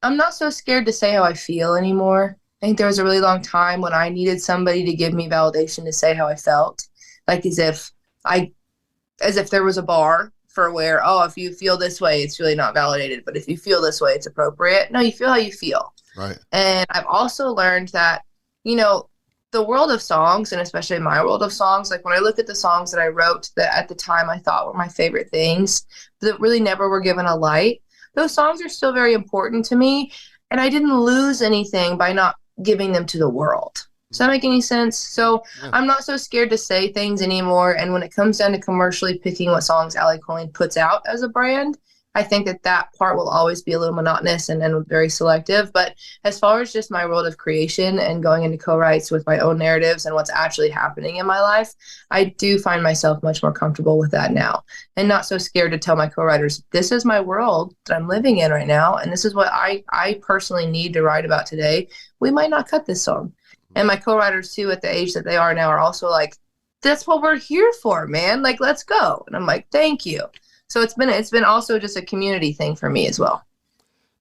I'm not so scared to say how I feel anymore. I think there was a really long time when I needed somebody to give me validation to say how I felt. Like as if there was a bar for where, oh, if you feel this way, it's really not validated. But if you feel this way, it's appropriate. No, you feel how you feel. Right. And I've also learned that, the world of songs, and especially my world of songs, like when I look at the songs that I wrote that at the time I thought were my favorite things that really never were given a light, those songs are still very important to me. And I didn't lose anything by not giving them to the world. Does that make any sense? So yeah. I'm not so scared to say things anymore. And when it comes down to commercially picking what songs Allie Colleen puts out as a brand, I think that part will always be a little monotonous and very selective. But as far as just my world of creation and going into co-writes with my own narratives and what's actually happening in my life, I do find myself much more comfortable with that now, and not so scared to tell my co-writers, this is my world that I'm living in right now, and this is what I personally need to write about today. We might not cut this song. And my co-writers, too, at the age that they are now, are also like, that's what we're here for, man. Like, let's go. And I'm like, thank you. So it's been also just a community thing for me as well.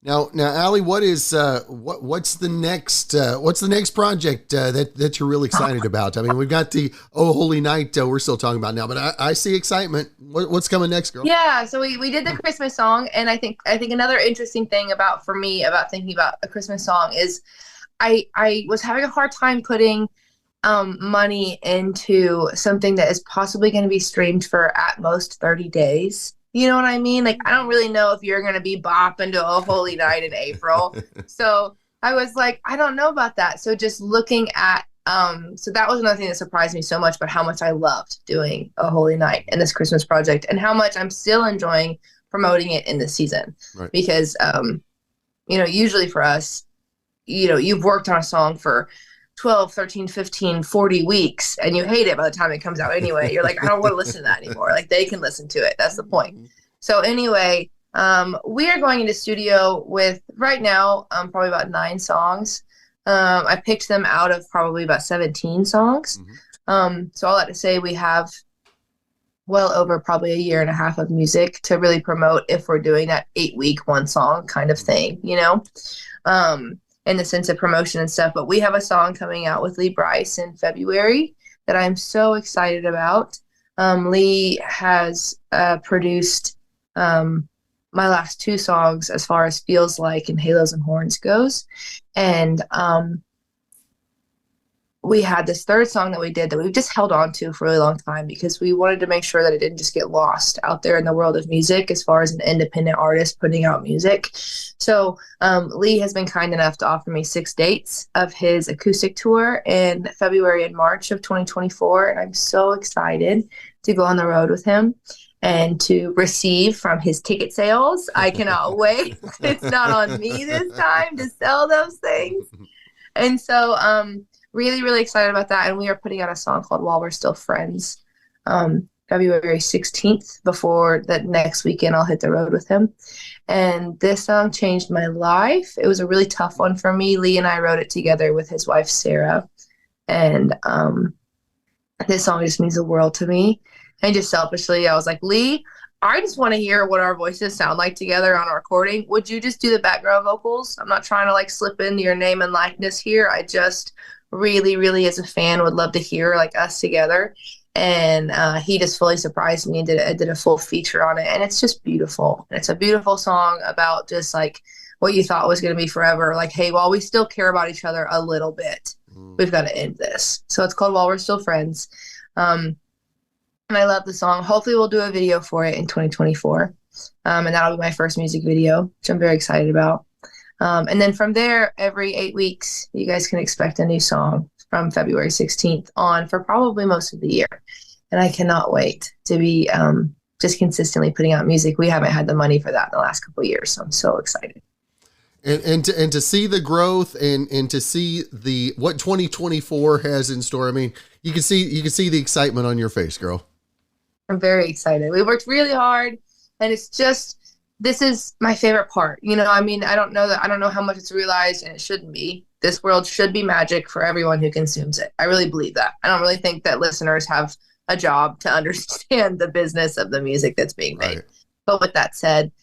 Now, Allie, what's the next project that you're really excited about? I mean, we've got the Oh Holy Night we're still talking about now, but I see excitement. What's coming next, girl? Yeah, so we did the Christmas song, and I think another interesting thing about thinking about a Christmas song is I was having a hard time putting money into something that is possibly going to be streamed for at most 30 days. You know what I mean? Like, I don't really know if you're going to be bopping to a Holy Night in April. So I was like, I don't know about that. So just looking at So that was another thing that surprised me so much, but how much I loved doing A Holy Night and this Christmas project, and how much I'm still enjoying promoting it in this season. Right. Because, usually for us, you've worked on a song for 12, 13, 15, 40 weeks, and you hate it by the time it comes out anyway. You're like, I don't want to listen to that anymore. Like, they can listen to it. That's the point. So anyway, we are going into studio with, right now, probably about 9 songs. I picked them out of probably about 17 songs. So all that to say, we have well over probably a year and a half of music to really promote if we're doing that 8-week one song kind of thing, in the sense of promotion and stuff. But we have a song coming out with Lee Brice in February that I'm so excited about. Lee has produced my last 2 songs as far as Feels Like and Halos and Horns goes. And we had this 3rd song that we did that we've just held on to for a really long time because we wanted to make sure that it didn't just get lost out there in the world of music as far as an independent artist putting out music. So Lee has been kind enough to offer me 6 dates of his acoustic tour in February and March of 2024. And I'm so excited to go on the road with him and to receive from his ticket sales. I cannot wait. It's not on me this time to sell those things. And so really, really excited about that. And we are putting out a song called While We're Still Friends February 16th. Before that next weekend, I'll hit the road with him. And this song changed my life. It was a really tough one for me. Lee and I wrote it together with his wife, Sarah. And this song just means the world to me. And just selfishly, I was like, Lee, I just want to hear what our voices sound like together on a recording. Would you just do the background vocals? I'm not trying to slip in your name and likeness here. I just really, really, as a fan, would love to hear us together. And he just fully surprised me and did a full feature on it. And it's just beautiful. And it's a beautiful song about just what you thought was going to be forever. Hey, while we still care about each other a little bit, we've got to end this. So it's called While We're Still Friends. And I love the song. Hopefully we'll do a video for it in 2024. And that'll be my first music video, which I'm very excited about. And then from there, every 8 weeks, you guys can expect a new song from February 16th on for probably most of the year. And I cannot wait to be just consistently putting out music. We haven't had the money for that in the last couple of years, so I'm so excited. And to see the growth and to see what 2024 has in store. I mean, you can see the excitement on your face, girl. I'm very excited. We worked really hard, and it's just, this is my favorite part. I don't know how much it's realized, and it shouldn't be. This world should be magic for everyone who consumes it. I really believe that. I don't really think that listeners have a job to understand the business of the music that's being made. Right. But with that said,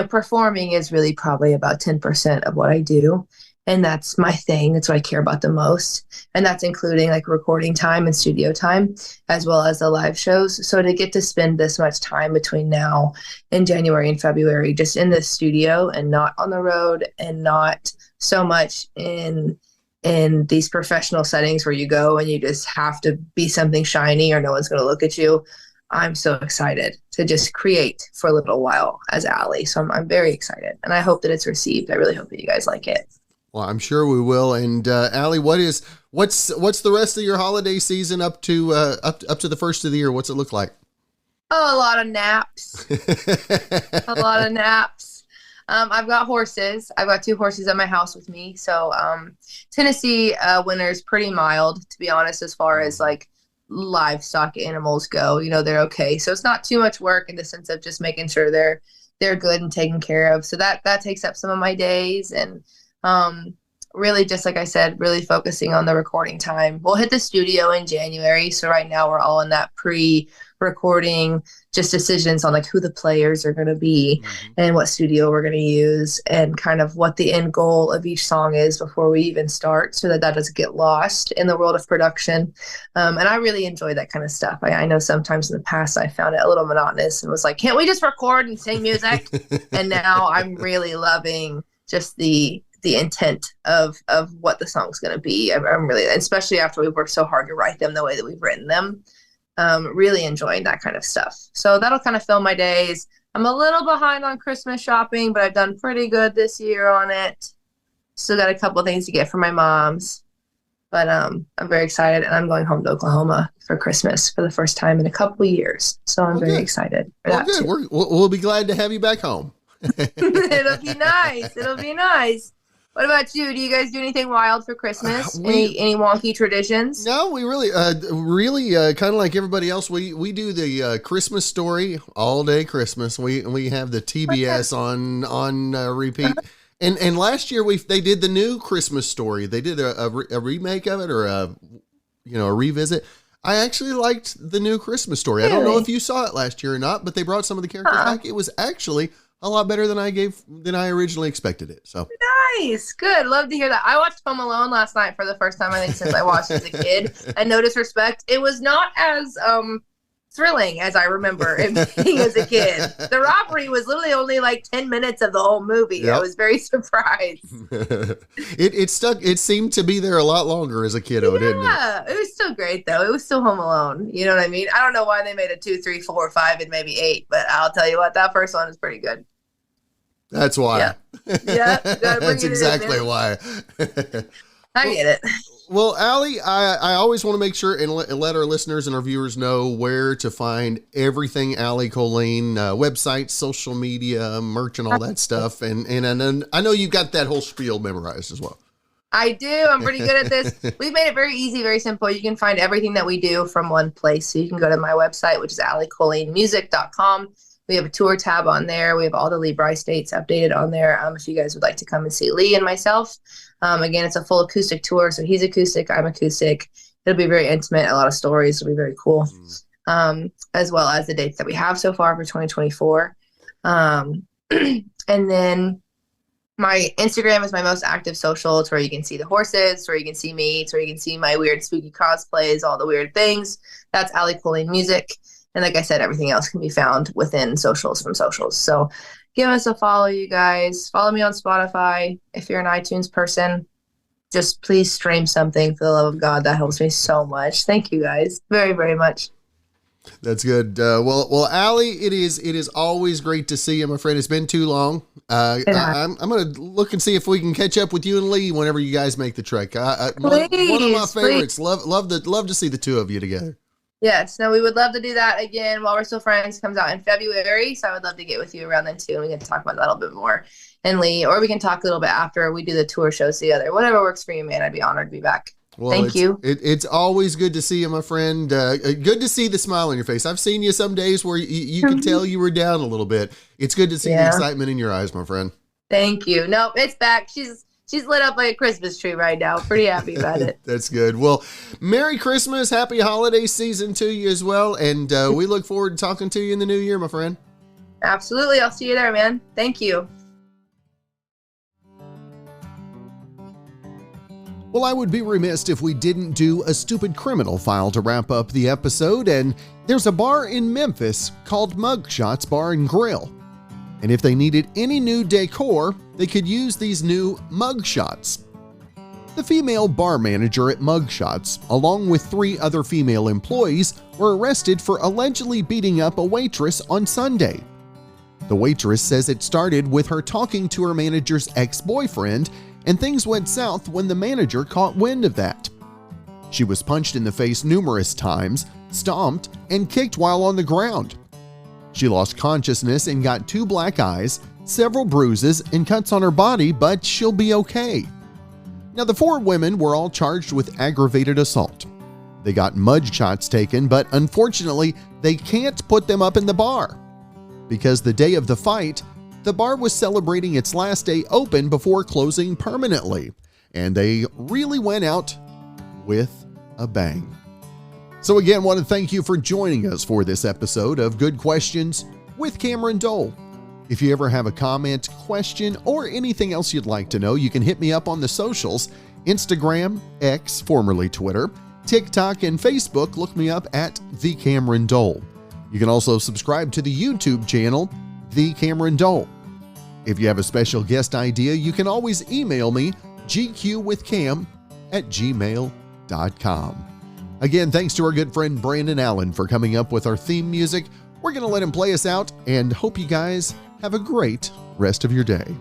performing is really probably about 10% of what I do. And that's my thing. That's what I care about the most. And that's including recording time and studio time, as well as the live shows. So to get to spend this much time between now and January and February, just in the studio and not on the road and not so much in these professional settings where you go and you just have to be something shiny or no one's going to look at you. I'm so excited to just create for a little while as Allie. So I'm very excited, and I hope that it's received. I really hope that you guys like it. Well, I'm sure we will. And Allie, what's the rest of your holiday season up to the first of the year? What's it look like? Oh, a lot of naps. A lot of naps. I've got horses. I've got 2 horses at my house with me. So Tennessee winter's pretty mild, to be honest, as far as livestock animals go. They're okay. So it's not too much work in the sense of just making sure they're good and taken care of. So that takes up some of my days. And really, just like I said, really focusing on the recording time. We'll hit the studio in January. So right now we're all in that pre-recording, just decisions on who the players are going to be and what studio we're going to use and kind of what the end goal of each song is before we even start, so that doesn't get lost in the world of production. And I really enjoy that kind of stuff. I know sometimes in the past I found it a little monotonous and was like, can't we just record and sing music? And now I'm really loving just the intent of what the song's going to be. I'm really, especially after we've worked so hard to write them the way that we've written them, really enjoying that kind of stuff. So that'll kind of fill my days. I'm a little behind on Christmas shopping, but I've done pretty good this year on it. Still got a couple of things to get for my mom's. But I'm very excited, and I'm going home to Oklahoma for Christmas for the first time in a couple of years. So I'm very excited for that too. We'll be glad to have you back home. It'll be nice. It'll be nice. What about you? Do you guys do anything wild for Christmas? Any wonky traditions? No, we really kind of like everybody else. We do the Christmas Story all day Christmas. We have the TBS on repeat. And last year they did the new Christmas Story. They did a remake of it or a revisit. I actually liked the new Christmas Story. Really? I don't know if you saw it last year or not, but they brought some of the characters back. It was actually a lot better than I originally expected it. So nice, good, love to hear that. I watched Home Alone last night for the first time I think since I watched it as a kid. And no disrespect, it was not as thrilling as I remember it being as a kid. The robbery was literally only like 10 minutes of the whole movie. Yep. I was very surprised. It stuck. It seemed to be there a lot longer as a kiddo, didn't it? Yeah, it was still great though. It was still Home Alone. You know what I mean? I don't know why they made a 2, 3, 4, 5, and maybe 8, but I'll tell you what, that first one is pretty good. That's why. Yeah. That's exactly why. I get it. Well, Allie, I always want to make sure and let our listeners and our viewers know where to find everything Allie Colleen, website, social media, merch, and all that stuff. And I know you've got that whole spiel memorized as well. I do. I'm pretty good at this. We've made it very easy, very simple. You can find everything that we do from one place. So you can go to my website, which is alliecolleenmusic.com. We have a tour tab on there. We have all the Lee Bryce dates updated on there. If you guys would like to come and see Lee and myself. Again, it's a full acoustic tour. So he's acoustic, I'm acoustic. It'll be very intimate. A lot of stories. It'll be very cool. As well as the dates that we have so far for 2024. And then my Instagram is my most active social. It's where you can see the horses. It's where you can see me. It's where you can see my weird spooky cosplays, all the weird things. That's Allie Colleen Music. And like I said, everything else can be found within socials from socials. So give us a follow, you guys. Follow me on Spotify. If you're an iTunes person, just please stream something for the love of God. That helps me so much. Thank you guys very, very much. That's good. Well, Allie, it is always great to see you, my friend. It's been too long. I'm going to look and see if we can catch up with you and Lee whenever you guys make the trek. One of my favorites. Please. Love to see the two of you together. Yes, no, we would love to do that again. While We're Still Friends comes out in February, so I would love to get with you around then too, and we can talk about that a little bit more. And Lee, or we can talk a little bit after we do the tour shows together. Whatever works for you, man. I'd be honored to be back. Well, thank you. It's always good to see you, my friend. Good to see the smile on your face. I've seen you some days where you can tell you were down a little bit. It's good to see the excitement in your eyes, my friend. Thank you. Nope, it's back. She's lit up like a Christmas tree right now. Pretty happy about it. That's good. Well, Merry Christmas. Happy holiday season to you as well. And we look forward to talking to you in the new year, my friend. Absolutely. I'll see you there, man. Thank you. Well, I would be remiss if we didn't do a stupid criminal file to wrap up the episode. And there's a bar in Memphis called Mugshots Bar and Grill. And if they needed any new decor, they could use these new mugshots. The female bar manager at Mugshots, along with 3 other female employees, were arrested for allegedly beating up a waitress on Sunday. The waitress says it started with her talking to her manager's ex-boyfriend, and things went south when the manager caught wind of that. She was punched in the face numerous times, stomped, and kicked while on the ground. She lost consciousness and got 2 black eyes, several bruises, and cuts on her body, but she'll be okay. Now, the 4 women were all charged with aggravated assault. They got mud shots taken, but unfortunately, they can't put them up in the bar. Because the day of the fight, the bar was celebrating its last day open before closing permanently, and they really went out with a bang. So again, want to thank you for joining us for this episode of Good Questions with Cameron Dole. If you ever have a comment, question, or anything else you'd like to know, you can hit me up on the socials, Instagram, X, formerly Twitter, TikTok, and Facebook. Look me up at The Cameron Dole. You can also subscribe to the YouTube channel, The Cameron Dole. If you have a special guest idea, you can always email me, gqwithcam@gmail.com. Again, thanks to our good friend Brandon Allen for coming up with our theme music. We're going to let him play us out and hope you guys have a great rest of your day.